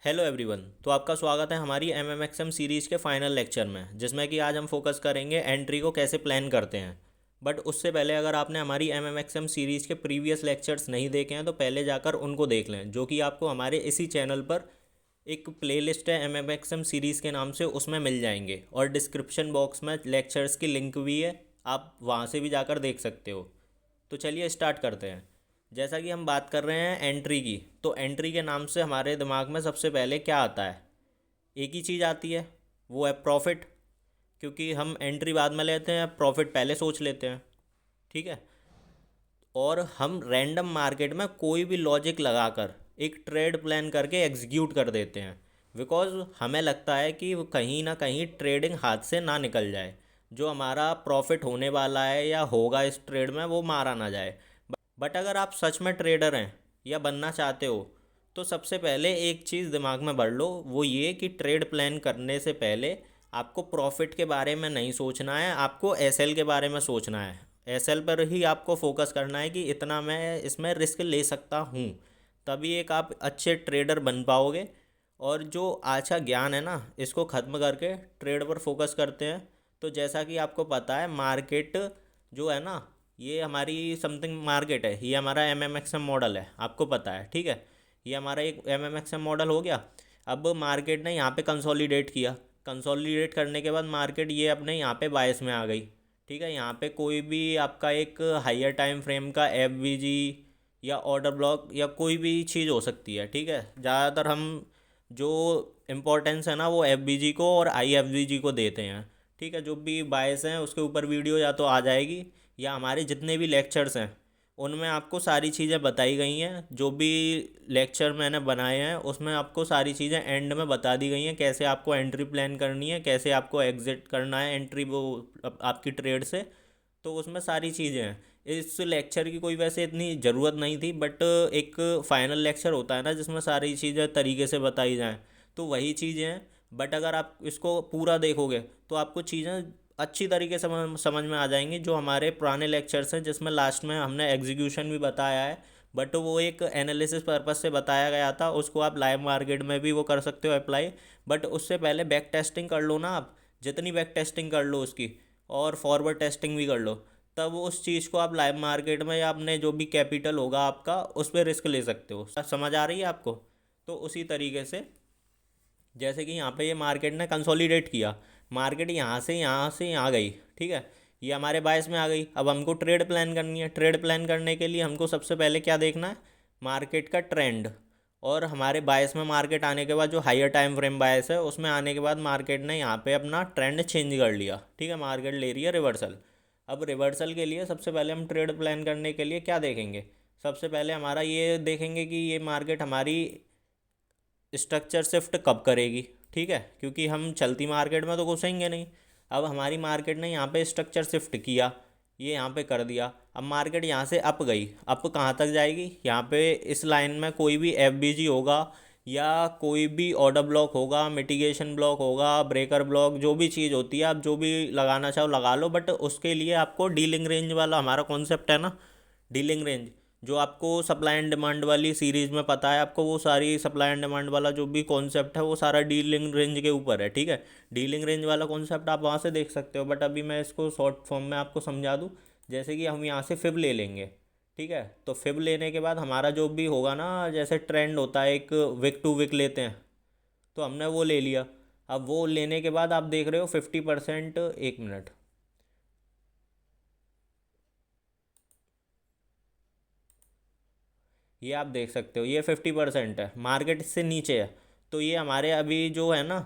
Hello everyone. तो आपका स्वागत है हमारी एम सीरीज़ के फाइनल लेक्चर में, जिसमें कि आज हम फोकस करेंगे एंट्री को कैसे प्लान करते हैं। बट उससे पहले अगर आपने हमारी एम सीरीज़ के प्रीवियस लेक्चर्स नहीं देखे हैं तो पहले जाकर उनको देख लें, जो कि आपको हमारे इसी चैनल पर एक प्लेलिस्ट है एम सीरीज़ के नाम से, उसमें मिल जाएंगे। और डिस्क्रिप्शन बॉक्स में लेक्चर्स की लिंक भी है, आप वहाँ से भी जाकर देख सकते हो। तो चलिए स्टार्ट करते हैं। जैसा कि हम बात कर रहे हैं एंट्री की, तो एंट्री के नाम से हमारे दिमाग में सबसे पहले क्या आता है? एक ही चीज़ आती है, वो है प्रॉफिट। क्योंकि हम एंट्री बाद में लेते हैं, प्रॉफिट पहले सोच लेते हैं। ठीक है। और हम रैंडम मार्केट में कोई भी लॉजिक लगाकर एक ट्रेड प्लान करके एग्जीक्यूट कर देते हैं। बिकॉज हमें लगता है कि वो कहीं ना कहीं ट्रेडिंग हाथ से ना निकल जाए, जो हमारा प्रॉफिट होने वाला है या होगा इस ट्रेड में वो मारा ना जाए। बट अगर आप सच में ट्रेडर हैं या बनना चाहते हो, तो सबसे पहले एक चीज़ दिमाग में भर लो, वो ये कि ट्रेड प्लान करने से पहले आपको प्रॉफिट के बारे में नहीं सोचना है, आपको एसएल के बारे में सोचना है। एसएल पर ही आपको फोकस करना है कि इतना मैं इसमें रिस्क ले सकता हूँ। तभी एक आप अच्छे ट्रेडर बन पाओगे। और जो अच्छा ज्ञान है ना, इसको ख़त्म करके ट्रेड पर फोकस करते हैं। तो जैसा कि आपको पता है, मार्केट जो है ना, ये हमारी समथिंग मार्केट है, ये हमारा एम मॉडल है, आपको पता है। ठीक है। ये हमारा एक एम मॉडल हो गया। अब मार्केट ने यहाँ पे कंसोलिडेट किया। कंसोलिडेट करने के बाद मार्केट ये अपने यहाँ पे बायस में आ गई। ठीक है। यहाँ पे कोई भी आपका एक हायर टाइम फ्रेम का एफ या ऑर्डर ब्लॉक या कोई भी चीज़ हो सकती है। ठीक है। ज़्यादातर हम जो इम्पोर्टेंस है ना, वो एफ को और आई को देते हैं। ठीक है। जो भी बायस हैं उसके ऊपर वीडियो या तो आ जाएगी, या हमारे जितने भी लेक्चर्स हैं उनमें आपको सारी चीज़ें बताई गई हैं। जो भी लेक्चर मैंने बनाए हैं उसमें आपको सारी चीज़ें एंड में बता दी गई हैं, कैसे आपको एंट्री प्लान करनी है, कैसे आपको एग्जिट करना है एंट्री वो आपकी ट्रेड से। तो उसमें सारी चीज़ें हैं। इस लेक्चर की कोई वैसे इतनी ज़रूरत नहीं थी, बट एक फाइनल लेक्चर होता है ना जिसमें सारी चीज़ें तरीके से बताई जाएँ, तो वही चीज़ें हैं। बट अगर आप इसको पूरा देखोगे तो आपको चीज़ें अच्छी तरीके से समझ में आ जाएंगी। जो हमारे पुराने लेक्चर्स हैं जिसमें लास्ट में हमने एग्जीक्यूशन भी बताया है, बट वो एक एनालिसिस पर्पस से बताया गया था, उसको आप लाइव मार्केट में भी वो कर सकते हो अप्लाई। बट उससे पहले बैक टेस्टिंग कर लो ना आप, जितनी बैक टेस्टिंग कर लो उसकी, और फॉरवर्ड टेस्टिंग भी कर लो। तब उस चीज़ को आप लाइव मार्केट में या अपने जो भी कैपिटल होगा आपका उस पर रिस्क ले सकते हो। समझ आ रही है आपको? तो उसी तरीके से जैसे कि यहाँ पे ये मार्केट ने कंसोलिडेट किया, मार्केट यहाँ से यहाँ गई। ठीक है। ये हमारे बायस में आ गई। अब हमको ट्रेड प्लान करनी है। ट्रेड प्लान करने के लिए हमको सबसे पहले क्या देखना है? मार्केट का ट्रेंड। और हमारे बायस में मार्केट आने के बाद जो हायर टाइम फ्रेम बायस है उसमें आने के बाद मार्केट ने यहाँ पे अपना ट्रेंड चेंज कर लिया। ठीक है। मार्केट ले रही है रिवर्सल। अब रिवर्सल के लिए सबसे पहले हम ट्रेड प्लान करने के लिए क्या देखेंगे? सबसे पहले हमारा ये देखेंगे कि ये मार्केट हमारी स्ट्रक्चर शिफ्ट कब करेगी। ठीक है। क्योंकि हम चलती मार्केट में तो घुसेंगे नहीं। अब हमारी मार्केट ने यहाँ पे स्ट्रक्चर शिफ्ट किया, ये यहाँ पे कर दिया। अब मार्केट यहाँ से अप गई, अप कहाँ तक जाएगी? यहाँ पे इस लाइन में कोई भी एफ होगा, या कोई भी ऑर्डर ब्लॉक होगा, मिटिगेशन ब्लॉक होगा, ब्रेकर ब्लॉक, जो भी चीज़ होती है आप जो भी लगाना चाहो लगा लो। बट उसके लिए आपको डीलिंग रेंज वाला हमारा कॉन्सेप्ट है ना, डीलिंग रेंज, जो आपको सप्लाई एंड डिमांड वाली सीरीज़ में पता है आपको, वो सारी सप्लाई एंड डिमांड वाला जो भी कॉन्सेप्ट है वो सारा डीलिंग रेंज के ऊपर है। ठीक है। डीलिंग रेंज वाला कॉन्सेप्ट आप वहाँ से देख सकते हो, बट अभी मैं इसको शॉर्ट फॉर्म में आपको समझा दूँ। जैसे कि हम यहाँ से फिब ले लेंगे। ठीक है। तो फिब लेने के बाद हमारा जो भी होगा ना, जैसे ट्रेंड होता है एक, विक टू विक लेते हैं, तो हमने वो ले लिया। अब वो लेने के बाद आप देख रहे हो 50%, एक मिनट, ये आप देख सकते हो, ये 50% है, मार्केट इससे नीचे है। तो ये हमारे अभी जो है ना,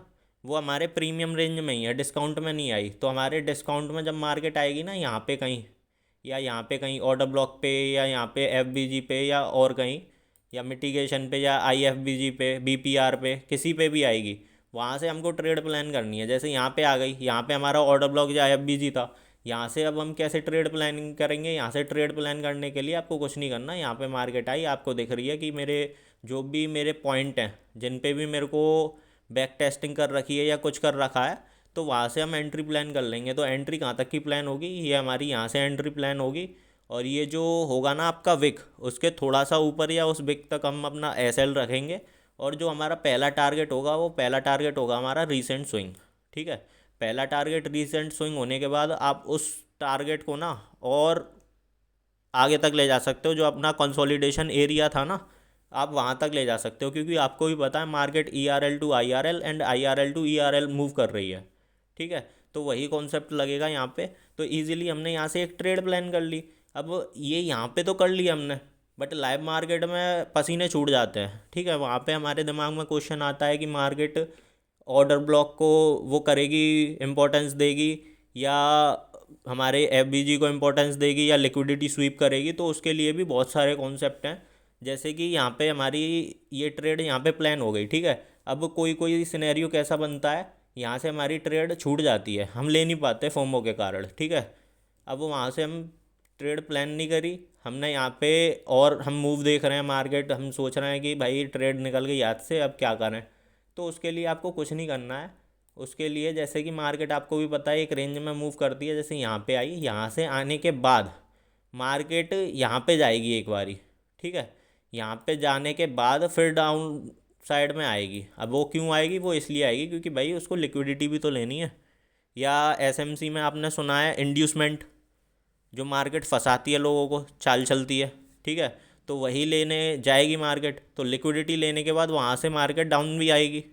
वो हमारे प्रीमियम रेंज में ही है, डिस्काउंट में नहीं आई। तो हमारे डिस्काउंट में जब मार्केट आएगी ना, यहाँ पे कहीं, या यहाँ पे कहीं ऑर्डर ब्लॉक पे, या यहाँ पे एफ पे, या और कहीं, या मिटिगेशन पे, या आई पे, BPR पे, किसी पे भी आएगी, वहाँ से हमको ट्रेड प्लान करनी है। जैसे यहाँ पे आ गई, यहाँ पे हमारा ऑर्डर ब्लॉक या एफ था, यहाँ से अब हम कैसे ट्रेड प्लानिंग करेंगे? यहाँ से ट्रेड प्लान करने के लिए आपको कुछ नहीं करना। यहाँ पे मार्केट आई, आपको दिख रही है कि मेरे जो भी मेरे पॉइंट हैं जिन पे भी मेरे को बैक टेस्टिंग कर रखी है या कुछ कर रखा है, तो वहाँ से हम एंट्री प्लान कर लेंगे। तो एंट्री कहाँ तक की प्लान होगी? ये हमारी यहाँ से एंट्री प्लान होगी। और ये जो होगा ना आपका विक, उसके थोड़ा सा ऊपर या उस विक तक हम अपना SL रखेंगे। और जो हमारा पहला टारगेट होगा वो पहला टारगेट होगा हमारा रीसेंट स्विंग। ठीक है, पहला टारगेट रीसेंट स्विंग होने के बाद आप उस टारगेट को ना और आगे तक ले जा सकते हो। जो अपना कंसोलिडेशन एरिया था ना, आप वहाँ तक ले जा सकते हो, क्योंकि आपको भी पता है market ERL to IRL and IRL to ERL move कर रही है। ठीक है, तो वही कॉन्सेप्ट लगेगा यहाँ पे। तो इजीली हमने यहाँ से एक ट्रेड प्लान कर ली। अब ये यहाँ पे तो कर लिया हमने, बट लाइव मार्केट में पसीने छूट जाते हैं। ठीक है, वहाँ पे हमारे दिमाग में क्वेश्चन आता है कि मार्केट ऑर्डर ब्लॉक को वो करेगी, इम्पोर्टेंस देगी, या हमारे FBG को इम्पोर्टेंस देगी, या लिक्विडिटी स्वीप करेगी। तो उसके लिए भी बहुत सारे कॉन्सेप्ट हैं। जैसे कि यहाँ पे हमारी ये ट्रेड यहाँ पे प्लान हो गई। ठीक है, अब कोई कोई सिनेरियो कैसा बनता है, यहाँ से हमारी ट्रेड छूट जाती है, हम ले नहीं पाते फोमो के कारण। ठीक है, अब वहाँ से हम ट्रेड प्लान नहीं करी हमने यहाँ पे, और हम मूव देख रहे हैं मार्केट, हम सोच रहे हैं कि भाई ट्रेड निकल गई याद से, अब क्या करें। तो उसके लिए आपको कुछ नहीं करना है। उसके लिए जैसे कि मार्केट आपको भी पता है एक रेंज में मूव करती है, जैसे यहाँ पे आई, यहाँ से आने के बाद मार्केट यहाँ पे जाएगी एक बारी। ठीक है, यहाँ पे जाने के बाद फिर डाउन साइड में आएगी। अब वो क्यों आएगी, वो इसलिए आएगी क्योंकि भाई उसको लिक्विडिटी भी तो लेनी है। या SMC में आपने सुना है इंड्यूसमेंट, जो मार्केट फंसाती है लोगों को, चाल चलती है। ठीक है, तो वही लेने जाएगी मार्केट, तो लिक्विडिटी लेने के बाद वहाँ से मार्केट डाउन भी आएगी।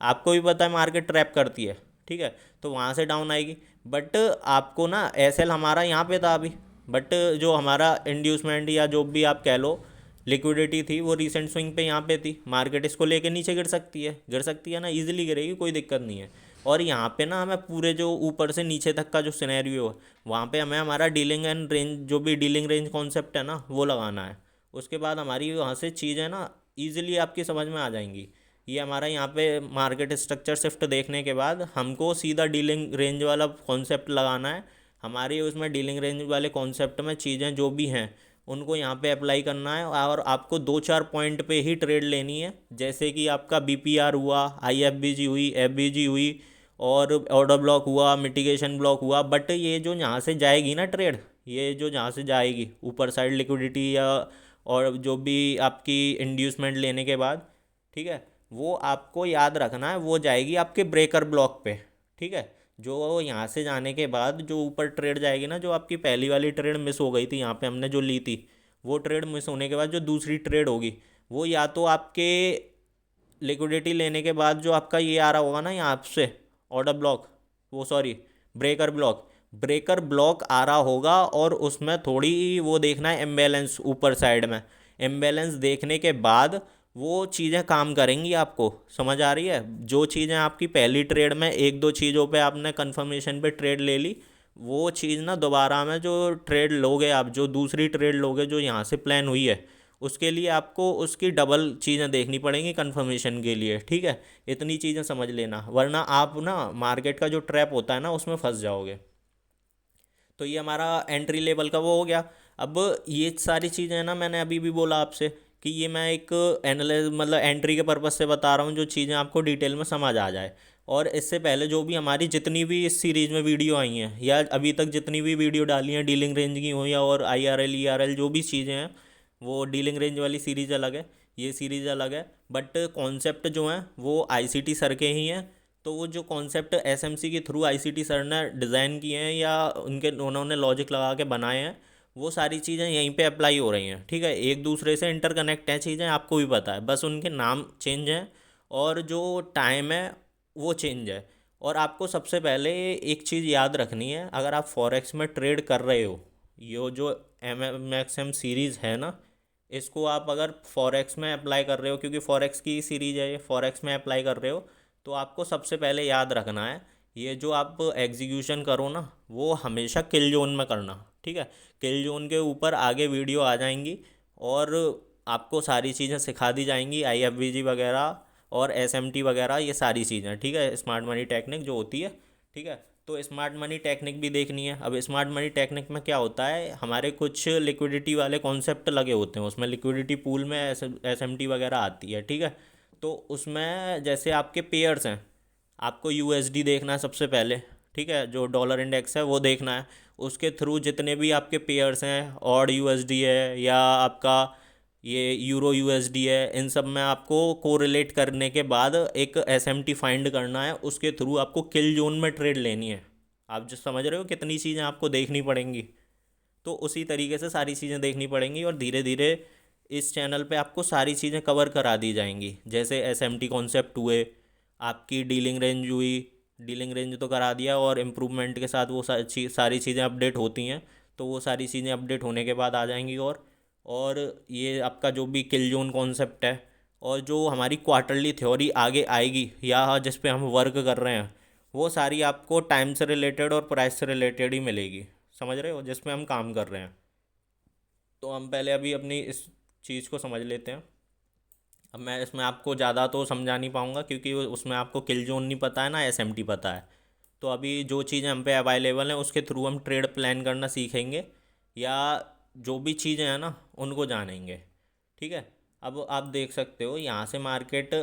आपको भी पता है मार्केट ट्रैप करती है। ठीक है, तो वहाँ से डाउन आएगी। बट आपको ना SL हमारा यहाँ पे था अभी, बट जो हमारा इंड्यूसमेंट या जो भी आप कह लो लिक्विडिटी थी, वो रीसेंट स्विंग पे यहाँ पे थी। मार्केट इसको लेके नीचे गिर सकती है ना, इजीली गिरेगी, कोई दिक्कत नहीं है। और यहाँ पे ना हमें पूरे जो ऊपर से नीचे तक का जो सिनेरियो है, वहाँ पे हमें हमारा डीलिंग एंड रेंज, जो भी डीलिंग रेंज कॉन्सेप्ट है ना, वो लगाना है। उसके बाद हमारी वहाँ से चीज़ें ना ईजिली आपकी समझ में आ जाएंगी। ये हमारा यहाँ पे मार्केट स्ट्रक्चर शिफ्ट देखने के बाद हमको सीधा डीलिंग रेंज वाला कॉन्सेप्ट लगाना है। हमारी उसमें डीलिंग रेंज वाले कॉन्सेप्ट में चीज़ें जो भी हैं उनको यहाँ पे अप्लाई करना है, और आपको 2-4 पॉइंट पे ही ट्रेड लेनी है। जैसे कि आपका BPR हुआ, IFBG हुई, FBG हुई, और ऑर्डर ब्लॉक हुआ, मिटिगेशन ब्लॉक हुआ। बट ये जो यहाँ से जाएगी ना ट्रेड, ये जो यहाँ से जाएगी ऊपर साइड लिक्विडिटी या और जो भी आपकी इंड्यूसमेंट लेने के बाद, ठीक है, वो आपको याद रखना है, वो जाएगी आपके ब्रेकर ब्लॉक पे। ठीक है, जो यहाँ से जाने के बाद जो ऊपर ट्रेड जाएगी ना, जो आपकी पहली वाली ट्रेड मिस हो गई थी यहाँ पे हमने जो ली थी, वो ट्रेड मिस होने के बाद जो दूसरी ट्रेड होगी, वो या तो आपके लिक्विडिटी लेने के बाद जो आपका ये आ रहा होगा ना यहाँ से ऑर्डर ब्लॉक, वो सॉरी ब्रेकर ब्लॉक आ रहा होगा, और उसमें थोड़ी वो देखना है इम्बैलेंस ऊपर साइड में। इम्बैलेंस देखने के बाद वो चीज़ें काम करेंगी। आपको समझ आ रही है, जो चीज़ें आपकी पहली ट्रेड में एक दो चीज़ों पे आपने कंफर्मेशन पे ट्रेड ले ली, वो चीज़ ना दोबारा में जो ट्रेड लोगे आप, जो दूसरी ट्रेड लोगे जो यहाँ से प्लान हुई है, उसके लिए आपको उसकी डबल चीज़ें देखनी पड़ेंगी कंफर्मेशन के लिए। ठीक है, इतनी चीज़ें समझ लेना, वरना आप ना मार्केट का जो ट्रैप होता है ना उसमें फंस जाओगे। तो ये हमारा एंट्री लेवल का वो हो गया। अब ये सारी चीज़ें ना मैंने अभी भी बोला आपसे कि ये मैं एक एनालिस मतलब एंट्री के पर्पज़ से बता रहा हूँ, जो चीज़ें आपको डिटेल में समझ आ जाए। और इससे पहले जो भी हमारी जितनी भी इस सीरीज़ में वीडियो आई हैं, या अभी तक जितनी भी वीडियो डाली हैं डीलिंग रेंज की हो, या और IRL ERL जो भी चीज़ें हैं, वो डीलिंग रेंज वाली सीरीज़ अलग है, ये सीरीज़ अलग है। बट कॉन्सेप्ट जो हैं वो ICT सर के ही हैं। तो वो जो कॉन्सेप्ट SMC के थ्रू ICT सर ने डिज़ाइन किए हैं, या उन्होंने लॉजिक लगा के बनाए हैं, वो सारी चीज़ें यहीं पे अप्लाई हो रही हैं। ठीक है, एक दूसरे से इंटरकनेक्ट हैं चीज़ें, आपको भी पता है, बस उनके नाम चेंज हैं और जो टाइम है वो चेंज है। और आपको सबसे पहले एक चीज़ याद रखनी है, अगर आप फॉरेक्स में ट्रेड कर रहे हो, ये जो MMXM सीरीज़ है ना, इसको आप अगर फॉरेक्स में अप्लाई कर रहे हो, क्योंकि फॉरेक्स की सीरीज़ है ये, फॉरेक्स में अप्लाई कर रहे हो, तो आपको सबसे पहले याद रखना है, ये जो आप एग्जीक्यूशन करो ना, वो हमेशा किल जोन में करना। ठीक है, किल जोन के ऊपर आगे वीडियो आ जाएंगी, और आपको सारी चीज़ें सिखा दी जाएंगी, IFBG वगैरह और SMT वगैरह, ये सारी चीज़ें। ठीक है, स्मार्ट मनी टेक्निक जो होती है। ठीक है, तो स्मार्ट मनी टेक्निक भी देखनी है। अब स्मार्ट मनी टेक्निक में क्या होता है, हमारे कुछ लिक्विडिटी वाले कॉन्सेप्ट लगे होते हैं उसमें, लिक्विडिटी पूल में SMT वगैरह आती है। ठीक है, तो उसमें जैसे आपके पेयर्स हैं, आपको USD देखना है सबसे पहले। ठीक है, जो डॉलर इंडेक्स है वो देखना है, उसके थ्रू जितने भी आपके पेयर्स हैं, ऑड USD है, या आपका ये यूरो यूएसडी है, इन सब में आपको कोरिलेट करने के बाद एक एसएमटी फाइंड करना है, उसके थ्रू आपको किल जोन में ट्रेड लेनी है। आप जो समझ रहे हो कितनी चीज़ें आपको देखनी पड़ेंगी। तो उसी तरीके से सारी चीज़ें देखनी पड़ेंगी और धीरे धीरे इस चैनल पे आपको सारी चीज़ें कवर करा दी जाएंगी। जैसे एसएमटी कॉन्सेप्ट हुए, आपकी डीलिंग रेंज हुई, डीलिंग रेंज तो करा दिया, और इम्प्रूवमेंट के साथ वो सारी चीज़ें अपडेट होती हैं। तो वो सारी चीज़ें अपडेट होने के बाद आ जाएंगी। और ये आपका जो भी किल जोन कॉन्सेप्ट है, और जो हमारी क्वार्टरली थ्योरी आगे आएगी या जिस पे हम वर्क कर रहे हैं, वो सारी आपको टाइम से रिलेटेड और प्राइस से रिलेटेड ही मिलेगी। समझ रहे हो, जिसमें हम काम कर रहे हैं। तो हम पहले अभी अपनी इस चीज़ को समझ लेते हैं। अब मैं इसमें आपको ज़्यादा तो समझा नहीं पाऊँगा, क्योंकि उसमें आपको किल जोन नहीं पता है ना एसएमटी पता है। तो अभी जो चीज़ें हम पे अवेलेबल हैं उसके थ्रू हम ट्रेड प्लान करना सीखेंगे, या जो भी चीज़ें हैं ना उनको जानेंगे। ठीक है। अब आप देख सकते हो यहाँ से मार्केट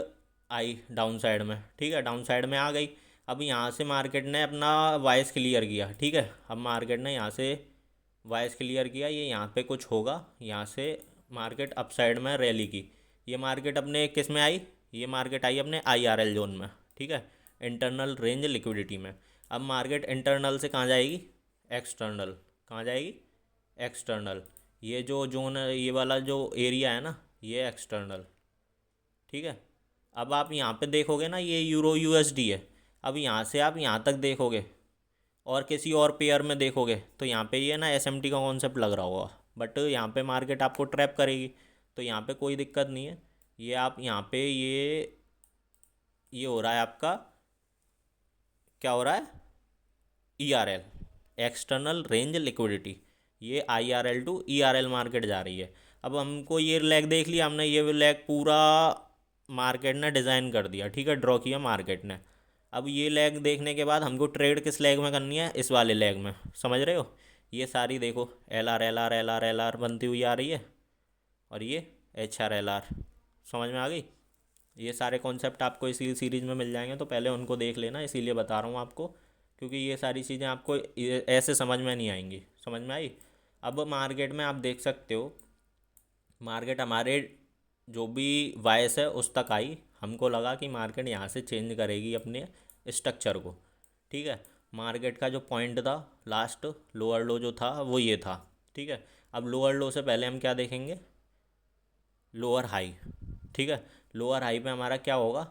आई डाउन साइड में, ठीक है, डाउन साइड में आ गई। अब यहाँ से मार्केट ने अपना वाइस क्लियर किया, ठीक है। अब मार्केट ने यहाँ से वाइस क्लियर किया, ये यहाँ पे कुछ होगा, यहाँ से मार्केट अप साइड में रैली की। ये मार्केट अपने किस में आई, ये मार्केट आई अपने आईआरएल जोन में, ठीक है, इंटरनल रेंज लिक्विडिटी में। अब मार्केट इंटरनल से कहाँ जाएगी, एक्सटर्नल। कहाँ जाएगी, एक्सटर्नल। ये जो जोन है, ये वाला जो एरिया है ना, ये एक्सटर्नल, ठीक है। अब आप यहाँ पे देखोगे ना, ये यूरो यूएसडी है। अब यहाँ से आप यहाँ तक देखोगे और किसी और पेयर में देखोगे तो यहाँ पे ये ना एसएमटी का कॉन्सेप्ट लग रहा होगा, बट यहाँ पे मार्केट आपको ट्रैप करेगी। तो यहाँ पे कोई दिक्कत नहीं है। ये आप यहाँ पे ये हो रहा है आपका, क्या हो रहा है, ईआरएल, एक्सटर्नल रेंज लिक्विडिटी। ये आईआरएल टू ईआरएल मार्केट जा रही है। अब हमको ये लेग देख लिया हमने, ये लेग पूरा मार्केट ने डिज़ाइन कर दिया, ठीक है, ड्रॉ किया मार्केट ने। अब ये लेग देखने के बाद हमको ट्रेड किस लेग में करनी है, इस वाले लेग में। समझ रहे हो, ये सारी देखो L R L R L R L R बनती हुई आ रही है, और ये एच आर एल आर। समझ में आ गई। ये सारे कॉन्सेप्ट आपको इसी सीरीज़ में मिल जाएंगे, तो पहले उनको देख लेना, इसीलिए बता रहा हूँ आपको, क्योंकि ये सारी चीज़ें आपको ऐसे समझ में नहीं आएंगी। समझ में आई। अब मार्केट में आप देख सकते हो, मार्केट हमारे जो भी वाइस है उस तक आई। हमको लगा कि मार्केट यहाँ से चेंज करेगी अपने स्ट्रक्चर को, ठीक है। मार्केट का जो पॉइंट था लास्ट लोअर लो जो था वो ये था, ठीक है। अब लोअर लो से पहले हम क्या देखेंगे, लोअर हाई, ठीक है। लोअर हाई पे हमारा क्या होगा,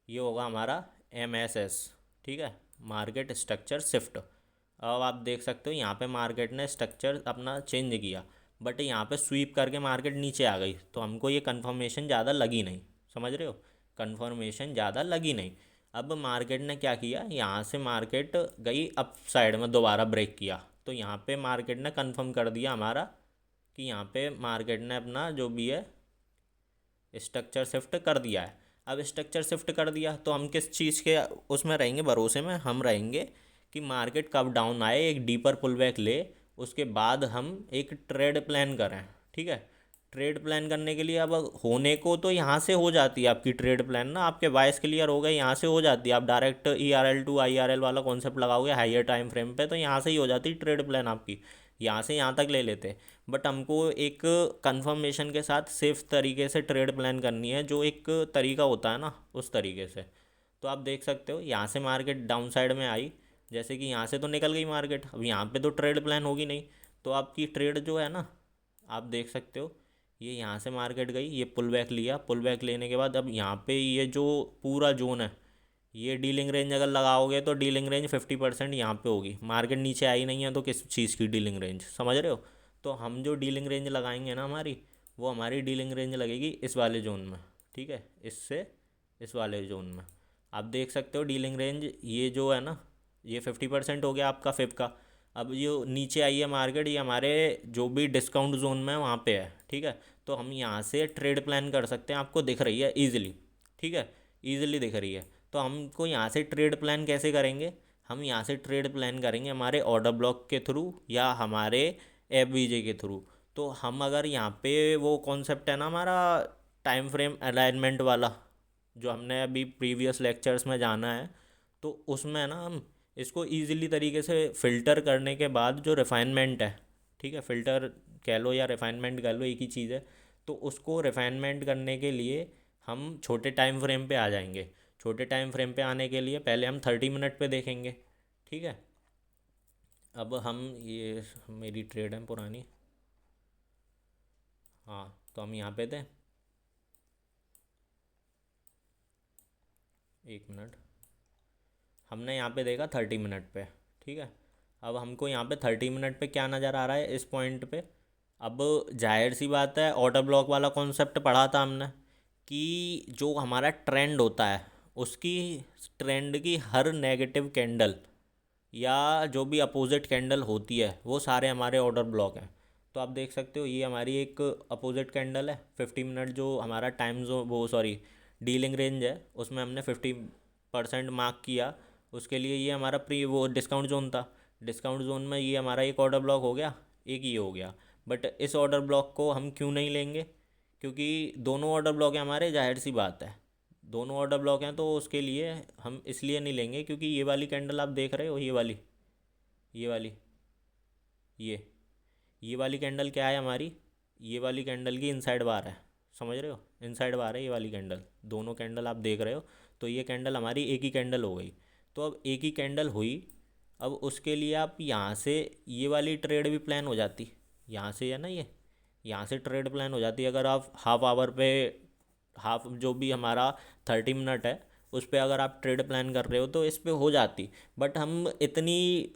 ये होगा हमारा MSS, ठीक है, मार्केट स्ट्रक्चर शिफ्ट। अब आप देख सकते हो यहाँ पे मार्केट ने स्ट्रक्चर अपना चेंज किया, बट यहाँ पे स्वीप करके मार्केट नीचे आ गई, तो हमको ये कन्फर्मेशन ज़्यादा लगी नहीं। समझ रहे हो, कन्फर्मेशन ज़्यादा लगी नहीं। अब मार्केट ने क्या किया, यहाँ से मार्केट गई अप साइड में, दोबारा ब्रेक किया, तो यहाँ पे मार्केट ने कन्फर्म कर दिया हमारा कि यहाँ पे मार्केट ने अपना जो भी है स्ट्रक्चर शिफ्ट कर दिया है। अब स्ट्रक्चर शिफ्ट कर दिया तो हम किस चीज़ के उसमें रहेंगे, भरोसे में हम रहेंगे कि मार्केट कब डाउन आए, एक डीपर पुल बैक ले, उसके बाद हम एक ट्रेड प्लान करें, ठीक है। ट्रेड प्लान करने के लिए अब होने को तो यहाँ से हो जाती है आपकी ट्रेड प्लान ना, आपके वाइस क्लियर हो गए, यहाँ से हो जाती है। आप डायरेक्ट ERL टू IRL वाला कॉन्सेप्ट लगाओगे हाइयर टाइम फ्रेम पे, तो यहाँ से ही हो जाती ट्रेड प्लान आपकी, यहाँ से यहाँ तक ले लेते। बट हमको एक कंफर्मेशन के साथ सेफ तरीके से ट्रेड प्लान करनी है, जो एक तरीका होता है ना उस तरीके से। तो आप देख सकते हो यहाँ से मार्केट डाउन साइड में आई, जैसे कि यहाँ से तो निकल गई मार्केट, अब यहाँ पे तो ट्रेड प्लान होगी नहीं, तो आपकी ट्रेड जो है ना, आप देख सकते हो ये यहाँ से मार्केट गई, ये पुल बैक लिया, पुल बैक लेने के बाद अब यहाँ पे ये जो पूरा जोन है, ये डीलिंग रेंज अगर लगाओगे तो डीलिंग रेंज 50% यहाँ पे होगी। मार्केट नीचे आई नहीं है तो किस चीज़ की डीलिंग रेंज, समझ रहे हो। तो हम जो डीलिंग रेंज लगाएंगे ना हमारी, वो हमारी डीलिंग रेंज लगेगी इस वाले जोन में, ठीक है, इससे इस वाले जोन में। आप देख सकते हो डीलिंग रेंज ये जो है ना, ये 50% हो गया आपका फिप का। अब जो नीचे आई है मार्केट, ये हमारे जो भी डिस्काउंट जोन में है वहाँ पे है, ठीक है। तो हम यहाँ से ट्रेड प्लान कर सकते हैं, आपको दिख रही है ईजिली, ठीक है, ईजिली दिख रही है। तो हमको यहाँ से ट्रेड प्लान कैसे करेंगे, हम यहाँ से ट्रेड प्लान करेंगे हमारे ऑर्डर ब्लॉक के थ्रू या हमारे FVJ के थ्रू। तो हम अगर यहाँ पे वो कॉन्सेप्ट है ना हमारा टाइम फ्रेम अलाइनमेंट वाला, जो हमने अभी प्रीवियस लेक्चर्स में जाना है, तो उसमें ना हम इसको ईजिली तरीके से फ़िल्टर करने के बाद जो रिफाइनमेंट है, ठीक है, फ़िल्टर कह लो या रिफाइनमेंट कह लो, एक ही चीज़ है। तो उसको रिफाइनमेंट करने के लिए हम छोटे टाइम फ्रेम पे आ जाएंगे। छोटे टाइम फ्रेम पे आने के लिए पहले हम 30 मिनट पे देखेंगे। ठीक है, अब हम ये मेरी ट्रेड है पुरानी। हाँ, तो हम यहाँ पे थे। एक मिनट, हमने यहाँ पे देखा 30 मिनट पे। ठीक है, अब हमको यहाँ पे 30 मिनट पे क्या नज़र आ रहा है इस पॉइंट पे। अब जाहिर सी बात है, ऑर्डर ब्लॉक वाला कॉन्सेप्ट पढ़ा था हमने कि जो हमारा ट्रेंड होता है उसकी, ट्रेंड की हर नेगेटिव कैंडल या जो भी अपोजिट कैंडल होती है वो सारे हमारे ऑर्डर ब्लॉक हैं। तो आप देख सकते हो ये हमारी एक अपोजिट कैंडल है। 50 मिनट जो हमारा टाइम जो वो सॉरी डीलिंग रेंज है उसमें हमने 50% मार्क किया। उसके लिए ये हमारा प्री वो डिस्काउंट जोन था। डिस्काउंट जोन में ये हमारा एक ऑर्डर ब्लॉक हो गया, एक ये हो गया। बट इस ऑर्डर ब्लॉक को हम क्यों नहीं लेंगे, क्योंकि दोनों ऑर्डर ब्लॉक हैं हमारे, जाहिर सी बात है दोनों ऑर्डर ब्लॉक हैं, तो उसके लिए हम इसलिए नहीं लेंगे क्योंकि ये वाली कैंडल आप देख रहे हो, ये वाली ये ये वाली कैंडल क्या है हमारी, ये वाली कैंडल की इनसाइड बार है। समझ रहे हो, इनसाइड बार है ये वाली कैंडल, दोनों कैंडल आप देख रहे हो। तो ये कैंडल हमारी एक ही कैंडल हो गई। तो अब एक ही कैंडल हुई, अब उसके लिए आप यहाँ से ये वाली ट्रेड भी प्लान हो जाती। यहाँ से है ना, ये यहाँ से ट्रेड प्लान हो जाती अगर आप हाफ आवर पे, हाफ जो भी हमारा 30 मिनट है उस पर अगर आप ट्रेड प्लान कर रहे हो तो इस पे हो जाती। बट हम इतनी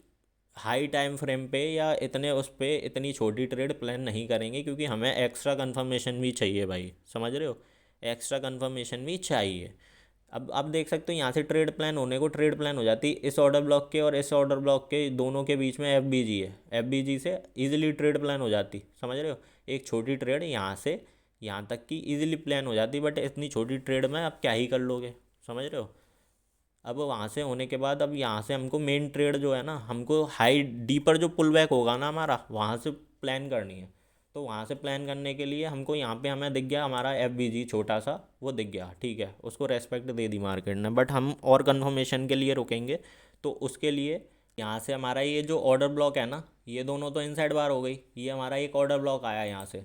हाई टाइम फ्रेम पे या इतने उस पे इतनी छोटी ट्रेड प्लान नहीं करेंगे, क्योंकि हमें एक्स्ट्रा कंफर्मेशन भी चाहिए भाई। समझ रहे हो, एक्स्ट्रा कंफर्मेशन भी चाहिए। अब आप देख सकते हो यहाँ से ट्रेड प्लान होने को ट्रेड प्लान हो जाती इस ऑर्डर ब्लॉक के और इस ऑर्डर ब्लॉक के दोनों के बीच में FBG है, FBG से इजीली ट्रेड प्लान हो जाती। समझ रहे हो, एक छोटी ट्रेड यहाँ से यहाँ तक की इजीली प्लान हो जाती। बट इतनी छोटी ट्रेड में आप क्या ही कर लोगे। समझ रहे हो, अब वहाँ से होने के बाद अब यहाँ से हमको मेन ट्रेड जो है ना, हमको हाई डीपर जो पुल बैक होगा ना हमारा, वहाँ से प्लान करनी है। तो वहाँ से प्लान करने के लिए हमको यहाँ पे हमें दिख गया हमारा FBG छोटा सा, वो दिख गया। ठीक है, उसको रेस्पेक्ट दे दी मार्केट ने, बट हम और कन्फर्मेशन के लिए रुकेंगे। तो उसके लिए यहाँ से हमारा ये जो ऑर्डर ब्लॉक है ना, ये दोनों तो इनसाइड बार हो गई। ये हमारा एक ऑर्डर ब्लॉक आया यहाँ से,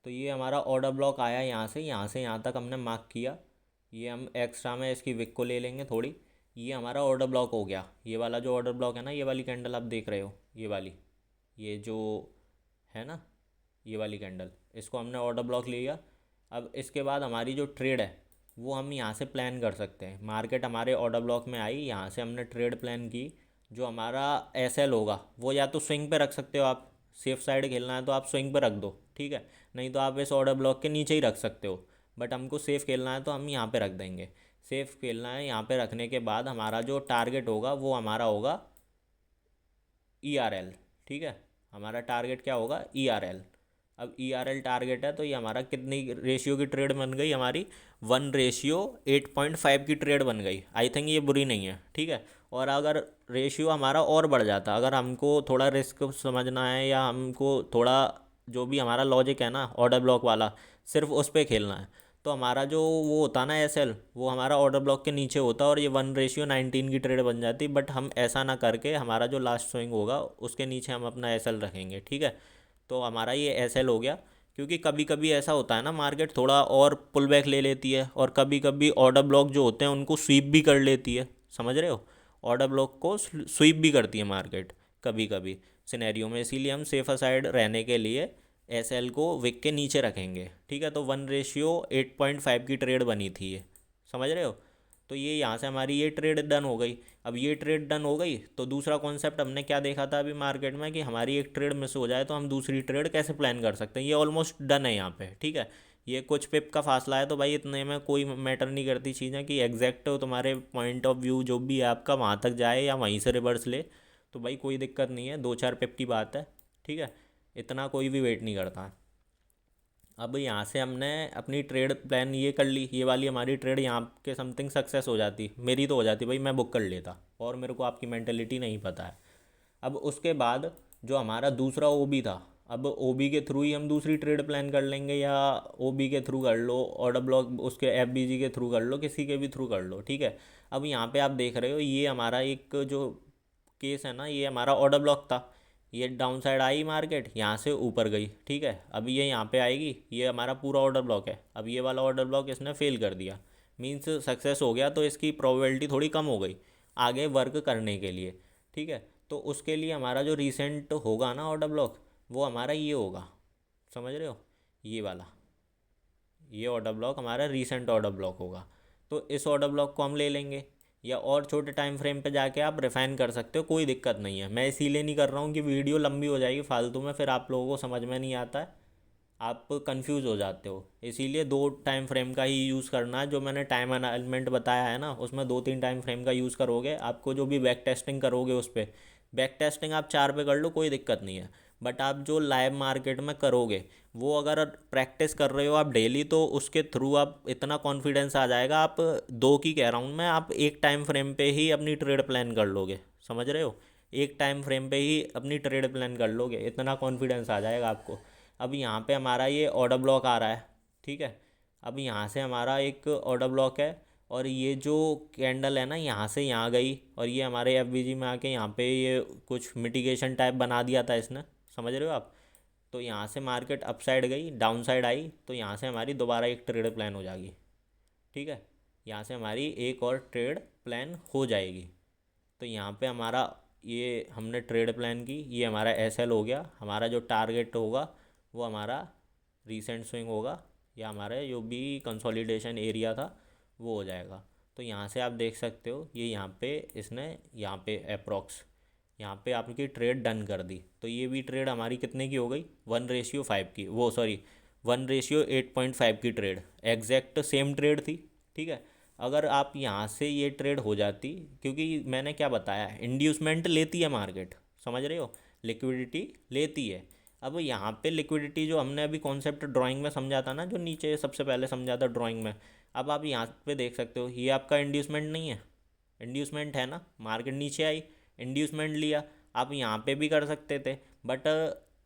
तो ये हमारा ऑर्डर ब्लॉक आया यहाँ से यहाँ तक हमने मार्क किया। ये हम एक्स्ट्रा में इसकी विक को ले लेंगे थोड़ी। ये हमारा ऑर्डर ब्लॉक हो गया। ये वाला जो ऑर्डर ब्लॉक है ना, ये वाली कैंडल आप देख रहे हो, ये वाली, ये जो है ना, ये वाली कैंडल, इसको हमने ऑर्डर ब्लॉक ले लिया। अब इसके बाद हमारी जो ट्रेड है वो हम यहाँ से प्लान कर सकते हैं। मार्केट हमारे ऑर्डर ब्लॉक में आई, यहाँ से हमने ट्रेड प्लान की। जो हमारा SL होगा वो या तो स्विंग पे रख सकते हो आप, सेफ साइड खेलना है तो आप स्विंग पे रख दो। ठीक है, नहीं तो आप इस ऑर्डर ब्लॉक के नीचे ही रख सकते हो। बट हमको सेफ खेलना है तो हम यहाँ पे रख देंगे। सेफ खेलना है, यहाँ पे रखने के बाद हमारा जो टारगेट होगा वो हमारा होगा ERL। ठीक है, हमारा टारगेट क्या होगा, ERL। अब ERL टारगेट है तो ये हमारा कितनी रेशियो की ट्रेड बन गई हमारी, 1:8.5 की ट्रेड बन गई। आई थिंक ये बुरी नहीं है। ठीक है, और अगर रेशियो हमारा और बढ़ जाता, अगर हमको थोड़ा रिस्क समझना है या हमको थोड़ा जो भी हमारा लॉजिक है ना ऑर्डर ब्लॉक वाला, सिर्फ उस पर खेलना है, तो हमारा जो वो होता ना SL, वो हमारा ऑर्डर ब्लॉक के नीचे होता और ये 1:19 की ट्रेड बन जाती। बट हम ऐसा ना करके हमारा जो लास्ट स्विंग होगा उसके नीचे हम अपना SL रखेंगे। ठीक है, तो हमारा ये SL हो गया। क्योंकि कभी कभी ऐसा होता है ना, मार्केट थोड़ा और पुल बैक ले लेती है और कभी कभी ऑर्डर ब्लॉक जो होते हैं उनको स्वीप भी कर लेती है। समझ रहे हो, ऑर्डर ब्लॉक को स्वीप भी करती है मार्केट कभी कभी सिनेरियो में। इसीलिए हम सेफर साइड रहने के लिए SL को विक के नीचे रखेंगे। ठीक है, तो 1:8.5 की ट्रेड बनी थी ये। समझ रहे हो, तो ये यहाँ से हमारी ये ट्रेड डन हो गई। अब ये ट्रेड डन हो गई तो दूसरा कॉन्सेप्ट हमने क्या देखा था अभी मार्केट में, कि हमारी एक ट्रेड मिस हो जाए तो हम दूसरी ट्रेड कैसे प्लान कर सकते हैं। ये ऑलमोस्ट डन है यहाँ पे। ठीक है, ये कुछ पिप का फासला है, तो भाई इतने में कोई मैटर नहीं करती चीज़ें कि एग्जैक्ट तुम्हारे पॉइंट ऑफ व्यू जो भी है आपका वहाँ तक जाए या वहीं से रिवर्स ले, तो भाई कोई दिक्कत नहीं है, 2-4 पिप की बात है। ठीक है, इतना कोई भी वेट नहीं करता। अब यहाँ से हमने अपनी ट्रेड प्लान ये कर ली, ये वाली हमारी ट्रेड यहाँ के समथिंग सक्सेस हो जाती, मेरी तो हो जाती भाई, मैं बुक कर लेता, और मेरे को आपकी मेंटेलिटी नहीं पता है। अब उसके बाद जो हमारा दूसरा OB था, अब OB के थ्रू ही हम दूसरी ट्रेड प्लान कर लेंगे, या OB के थ्रू कर लो, ऑर्डर ब्लॉक उसके FBG के थ्रू कर लो, किसी के भी थ्रू कर लो। ठीक है, अब यहाँ पे आप देख रहे हो ये हमारा एक जो केस है ना, ये हमारा ऑर्डर ब्लॉक था। ये डाउन साइड आई मार्केट, यहाँ से ऊपर गई, ठीक है। अब ये यहाँ पे आएगी, ये हमारा पूरा ऑर्डर ब्लॉक है। अब ये वाला ऑर्डर ब्लॉक इसने फेल कर दिया, मीन्स सक्सेस हो गया, तो इसकी प्रोबेबिलिटी थोड़ी कम हो गई आगे वर्क करने के लिए, ठीक है। तो उसके लिए हमारा जो रिसेंट होगा ना ऑर्डर ब्लॉक, वो हमारा ये होगा, समझ रहे हो, ये वाला, ये ऑर्डर ब्लॉक हमारा रीसेंट ऑर्डर ब्लॉक होगा। तो इस ऑर्डर ब्लॉक को हम ले लेंगे, या और छोटे टाइम फ्रेम पे जाके आप रिफाइन कर सकते हो, कोई दिक्कत नहीं है। मैं इसीलिए नहीं कर रहा हूँ कि वीडियो लंबी हो जाएगी फालतू में, फिर आप लोगों को समझ में नहीं आता है, आप कंफ्यूज हो जाते हो। इसीलिए दो टाइम फ्रेम का ही यूज़ करना है। जो मैंने टाइम अलाइनमेंट बताया है ना, उसमें दो तीन टाइम फ्रेम का यूज़ करोगे। आपको जो भी बैक टेस्टिंग करोगे उस पर, बैक टेस्टिंग आप 4 पे कर लो, कोई दिक्कत नहीं है। बट आप जो लाइव मार्केट में करोगे, वो अगर प्रैक्टिस कर रहे हो आप डेली, तो उसके थ्रू आप इतना कॉन्फिडेंस आ जाएगा। आप दो की कह रहा हूँ मैं, आप एक टाइम फ्रेम पे ही अपनी ट्रेड प्लान कर लोगे, समझ रहे हो। एक टाइम फ्रेम पे ही अपनी ट्रेड प्लान कर लोगे, इतना कॉन्फिडेंस आ जाएगा आपको। अब यहाँ पे हमारा ये ऑर्डर ब्लॉक आ रहा है, ठीक है। अब यहाँ से हमारा एक ऑर्डर ब्लॉक है, और ये जो कैंडल है ना, यहाँ से यहाँ गई, और ये हमारे एफबीजी में आके यहाँ पे ये कुछ मिटिगेशन टाइप बना दिया था इसने, समझ रहे हो आप। तो यहाँ से मार्केट अप साइड गई, डाउन साइड आई, तो यहाँ से हमारी दोबारा एक ट्रेड प्लान हो जाएगी, ठीक है। यहाँ से हमारी एक और ट्रेड प्लान हो जाएगी। तो यहाँ पे हमारा ये हमने ट्रेड प्लान की, ये हमारा एसएल हो गया। हमारा जो टारगेट होगा वो हमारा रीसेंट स्विंग होगा, या हमारा जो भी कंसोलिडेशन एरिया था वो हो जाएगा। तो यहाँ से आप देख सकते हो, ये यहाँ पे इसने यहाँ पे अप्रॉक्स यहाँ पे आपकी ट्रेड डन कर दी। तो ये भी ट्रेड हमारी कितने की हो गई, 1:5 की, वो सॉरी 1:8.5 की ट्रेड, एग्जैक्ट सेम ट्रेड थी, ठीक है। अगर आप यहाँ से ये ट्रेड हो जाती, क्योंकि मैंने क्या बताया, इंड्यूसमेंट लेती है मार्केट, समझ रहे हो, लिक्विडिटी लेती है। अब यहाँ पे लिक्विडिटी जो हमने अभी कॉन्सेप्ट ड्राइंग में समझा था ना, जो नीचे सबसे पहले समझा था ड्राइंग में, अब आप यहाँ पे देख सकते हो, ये आपका इंड्यूसमेंट नहीं है, इंड्यूसमेंट है ना, मार्केट नीचे आई, इंड्यूसमेंट लिया। आप यहाँ पे भी कर सकते थे, बट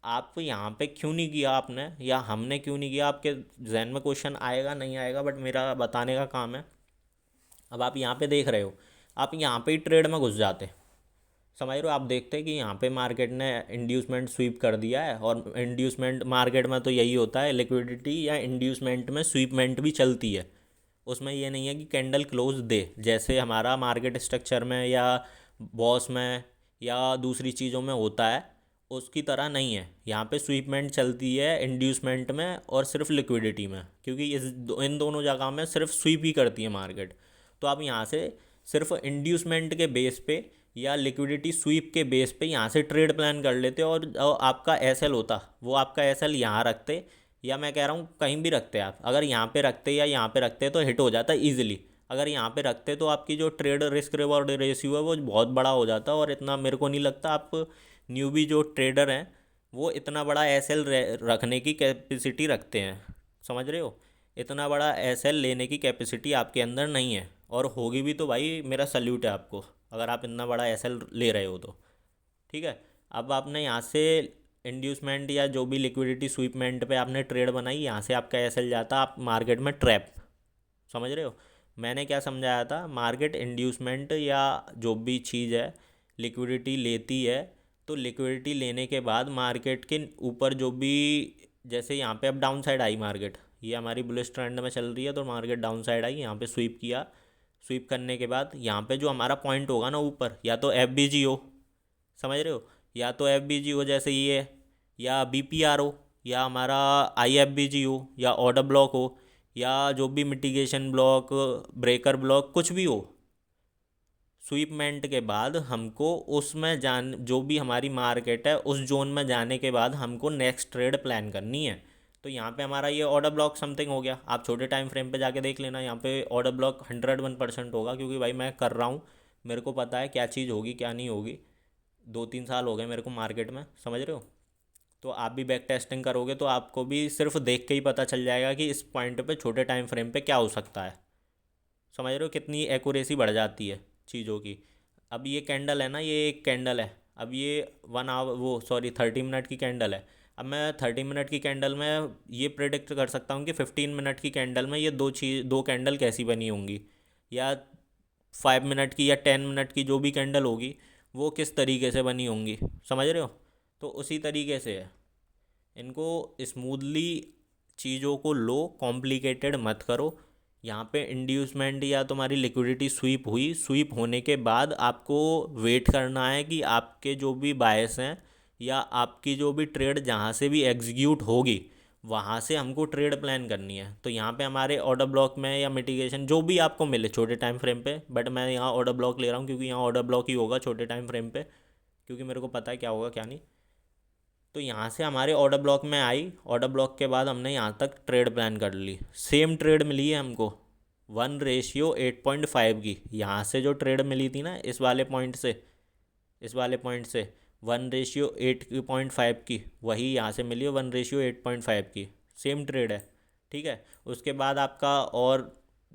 आप यहाँ पे क्यों नहीं किया आपने, या हमने क्यों नहीं किया, आपके जहन में क्वेश्चन आएगा नहीं आएगा, बट मेरा बताने का काम है। अब आप यहाँ पे देख रहे हो, आप यहाँ पे ही ट्रेड में घुस जाते, समझ रहे हो। आप देखते हैं कि यहाँ पे मार्केट ने इंड्यूसमेंट स्वीप कर दिया है, और इंड्यूसमेंट मार्केट में तो यही होता है, लिक्विडिटी या इंड्यूसमेंट में स्वीपमेंट भी चलती है। उसमें ये नहीं है कि कैंडल क्लोज दे, जैसे हमारा मार्केट स्ट्रक्चर में या बॉस में या दूसरी चीज़ों में होता है, उसकी तरह नहीं है। यहाँ पे स्वीपमेंट चलती है इंड्यूसमेंट में और सिर्फ लिक्विडिटी में, क्योंकि इन दोनों जगह में सिर्फ स्वीप ही करती है मार्केट। तो आप यहाँ से सिर्फ इंड्यूसमेंट के बेस पे या लिक्विडिटी स्वीप के बेस पे यहाँ से ट्रेड प्लान कर लेते, और आपका एसएल होता, वो आपका एसएल यहाँ रखते, या मैं कह रहा हूँ कहीं भी रखते आप, अगर यहाँ पे रखते या यहाँ पे रखते तो हिट हो जाता ईजिली। अगर यहाँ पे रखते तो आपकी जो ट्रेड रिस्क रिवॉर्ड रेशियो है वो बहुत बड़ा हो जाता, और इतना मेरे को नहीं लगता आप न्यूबी जो ट्रेडर हैं वो इतना बड़ा एसएल रखने की कैपेसिटी रखते हैं, समझ रहे हो। इतना बड़ा एसएल लेने की कैपेसिटी आपके अंदर नहीं है, और होगी भी तो भाई मेरा सल्यूट है आपको, अगर आप इतना बड़ा एसएल ले रहे हो तो, ठीक है। अब आपने यहाँ से इंड्यूसमेंट या जो भी लिक्विडिटी स्वीपमेंट पे आपने ट्रेड बनाई, यहाँ से आपका एसएल जाता आप मार्केट में ट्रैप, समझ रहे हो। मैंने क्या समझाया था, मार्केट इंड्यूसमेंट या जो भी चीज़ है लिक्विडिटी लेती है, तो लिक्विडिटी लेने के बाद मार्केट के ऊपर जो भी, जैसे यहाँ पे अब डाउन साइड आई मार्केट, ये हमारी बुलिश ट्रेंड में चल रही है, तो मार्केट डाउन साइड आई, यहाँ पे स्वीप किया, स्वीप करने के बाद यहाँ पे जो हमारा पॉइंट होगा ना ऊपर, या तो एफ बी जी हो, समझ रहे हो, या तो एफ बी जी हो जैसे ये, या बी पी आर हो, या हमारा आई एफ बी जी हो, या ऑर्डर ब्लॉक हो, या जो भी मिटिगेशन ब्लॉक, ब्रेकर ब्लॉक, कुछ भी हो। स्वीपमेंट के बाद हमको उसमें जान, जो भी हमारी मार्केट है उस जोन में जाने के बाद हमको नेक्स्ट ट्रेड प्लान करनी है। तो यहाँ पे हमारा ये ऑर्डर ब्लॉक समथिंग हो गया, आप छोटे टाइम फ्रेम पे जाके देख लेना, यहाँ पे ऑर्डर ब्लॉक 101% होगा, क्योंकि भाई मैं कर रहा हूँ, मेरे को पता है क्या चीज़ होगी क्या नहीं होगी। 2-3 साल हो गए मेरे को मार्केट में, समझ रहे हो। तो आप भी बैक टेस्टिंग करोगे तो आपको भी सिर्फ देख के ही पता चल जाएगा कि इस पॉइंट पे छोटे टाइम फ्रेम पे क्या हो सकता है, समझ रहे हो, कितनी एक्यूरेसी बढ़ जाती है चीज़ों की। अब ये कैंडल है ना, ये एक कैंडल है, अब ये 1 आवर, वो सॉरी 30 मिनट की कैंडल है। अब मैं 30 मिनट की कैंडल में ये प्रेडिक्ट कर सकता हूँ कि 15 मिनट की कैंडल में ये दो कैंडल कैसी बनी होंगी, या 5 मिनट की या 10 मिनट की जो भी कैंडल होगी वो किस तरीके से बनी होंगी, समझ रहे हो। तो उसी तरीके से है, इनको स्मूथली चीज़ों को लो, कॉम्प्लिकेटेड मत करो। यहाँ पे इंड्यूसमेंट या तुम्हारी लिक्विडिटी स्वीप हुई, स्वीप होने के बाद आपको वेट करना है कि आपके जो भी बायस हैं या आपकी जो भी ट्रेड जहाँ से भी एग्जीक्यूट होगी वहाँ से हमको ट्रेड प्लान करनी है। तो यहाँ पे हमारे ऑर्डर ब्लॉक में या मिटिगेशन जो भी आपको मिले छोटे टाइम फ्रेम पे, बट मैं यहाँ ऑर्डर ब्लॉक ले रहा हूँ क्योंकि यहाँ ऑर्डर ब्लॉक ही होगा छोटे टाइम फ्रेम पे, क्योंकि मेरे को पता है क्या होगा क्या नहीं। तो यहाँ से हमारे ऑर्डर ब्लॉक में आई, ऑर्डर ब्लॉक के बाद हमने यहाँ तक ट्रेड प्लान कर ली, सेम ट्रेड मिली है हमको 1:8.5 की। यहाँ से जो ट्रेड मिली थी ना इस वाले पॉइंट से, इस वाले पॉइंट से 1:8.5 की, वही यहाँ से मिली है 1:8.5 की, सेम ट्रेड है। ठीक है, उसके बाद आपका और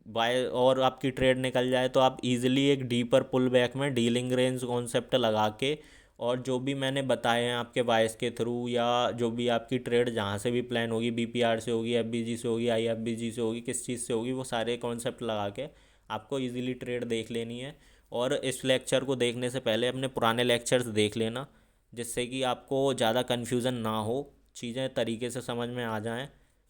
बाय और आपकी ट्रेड निकल जाए तो आप इजीली एक डीपर पुल बैक में डीलिंग रेंज कॉन्सेप्ट लगा के, और जो भी मैंने बताए हैं आपके बायस के थ्रू या जो भी आपकी ट्रेड जहाँ से भी प्लान होगी, बीपीआर से होगी, एफबीजी से होगी, आईएफबीजी से होगी, किस चीज़ से होगी, वो सारे कॉन्सेप्ट लगा के आपको इजीली ट्रेड देख लेनी है। और इस लेक्चर को देखने से पहले अपने पुराने लेक्चर्स देख लेना, जिससे कि आपको ज़्यादा कन्फ्यूज़न ना हो, चीज़ें तरीके से समझ में आ जाएं।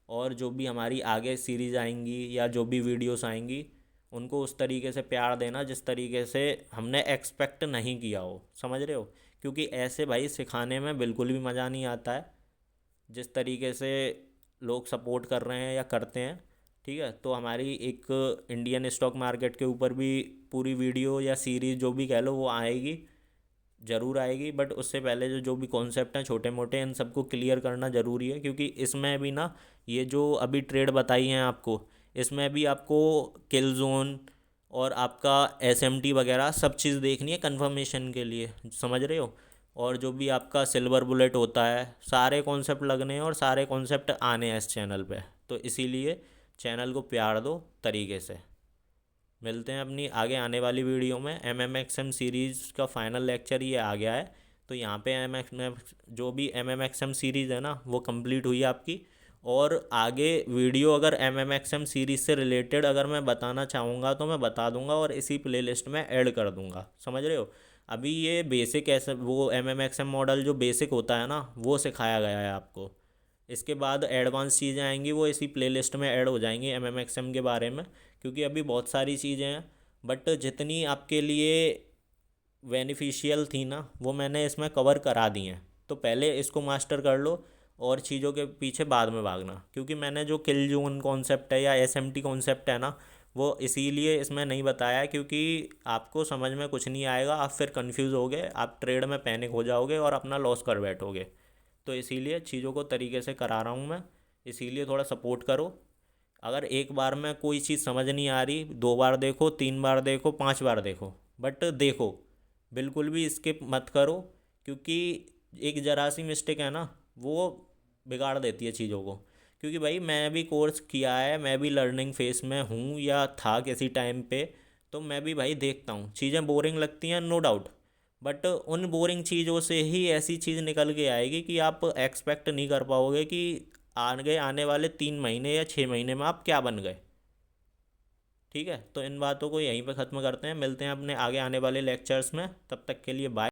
और जो भी हमारी आगे सीरीज़ आएंगी या जो भी वीडियोस आएंगी उनको उस तरीके से प्यार देना जिस तरीके से हमने एक्सपेक्ट नहीं किया हो, समझ रहे हो? क्योंकि ऐसे भाई सिखाने में बिल्कुल भी मज़ा नहीं आता है जिस तरीके से लोग सपोर्ट कर रहे हैं या करते हैं। ठीक है, तो हमारी एक इंडियन स्टॉक मार्केट के ऊपर भी पूरी वीडियो या सीरीज़ जो भी कह लो वो आएगी, ज़रूर आएगी। बट उससे पहले जो जो भी कॉन्सेप्ट हैं छोटे मोटे, इन सबको क्लियर करना ज़रूरी है, क्योंकि इसमें भी ना ये जो अभी ट्रेड बताई हैं आपको, इसमें भी आपको किल जोन और आपका एसएमटी वगैरह सब चीज़ देखनी है कंफर्मेशन के लिए, समझ रहे हो? और जो भी आपका सिल्वर बुलेट होता है, सारे कॉन्सेप्ट लगने हैं और सारे कॉन्सेप्ट आने हैं इस चैनल पे। तो इसीलिए चैनल को प्यार दो तरीके से। मिलते हैं अपनी आगे आने वाली वीडियो में। एम सीरीज़ का फाइनल लेक्चर ये आ गया है। तो यहाँ पे जो भी एम सीरीज़ है ना वो कंप्लीट हुई आपकी। और आगे वीडियो अगर एम सीरीज़ से रिलेटेड अगर मैं बताना चाहूँगा तो मैं बता दूँगा और इसी प्लेलिस्ट में ऐड कर दूँगा, समझ रहे हो? अभी ये बेसिक ऐसे वो एम मॉडल जो बेसिक होता है ना वो सिखाया गया है आपको। इसके बाद एडवांस चीज़ें आएंगी वो इसी प्लेलिस्ट में ऐड हो जाएंगी एम के बारे में, क्योंकि अभी बहुत सारी चीज़ें हैं। बट जितनी आपके लिए बेनिफिशियल थी ना वो मैंने इसमें कवर करा दी हैं। तो पहले इसको मास्टर कर लो और चीज़ों के पीछे बाद में भागना, क्योंकि मैंने जो किल जोन कॉन्सेप्ट है या एसएमटी कॉन्सेप्ट है ना वो इसीलिए इसमें नहीं बताया, क्योंकि आपको समझ में कुछ नहीं आएगा, आप फिर कंफ्यूज होगे, आप ट्रेड में पैनिक हो जाओगे और अपना लॉस कर बैठोगे। तो इसीलिए चीज़ों को तरीके से करा रहा हूँ मैं, इसीलिए थोड़ा सपोर्ट करो। अगर एक बार में कोई चीज़ समझ नहीं आ रही, 2 बार देखो, 3 बार देखो, 5 बार देखो, बट देखो, बिल्कुल भी स्किप मत करो, क्योंकि एक ज़रा सी मिस्टेक है ना वो बिगाड़ देती है चीज़ों को। क्योंकि भाई मैं भी कोर्स किया है, मैं भी लर्निंग फेस में हूँ या था किसी टाइम पे, तो मैं भी भाई देखता हूँ चीज़ें बोरिंग लगती हैं, नो डाउट। बट उन बोरिंग चीज़ों से ही ऐसी चीज़ निकल के आएगी कि आप एक्सपेक्ट नहीं कर पाओगे कि आगे आने वाले 3 महीने या 6 महीने में आप क्या बन गए। ठीक है, तो इन बातों को यहीं पे ख़त्म करते हैं, मिलते हैं अपने आगे आने वाले लेक्चर्स में, तब तक के लिए बाय।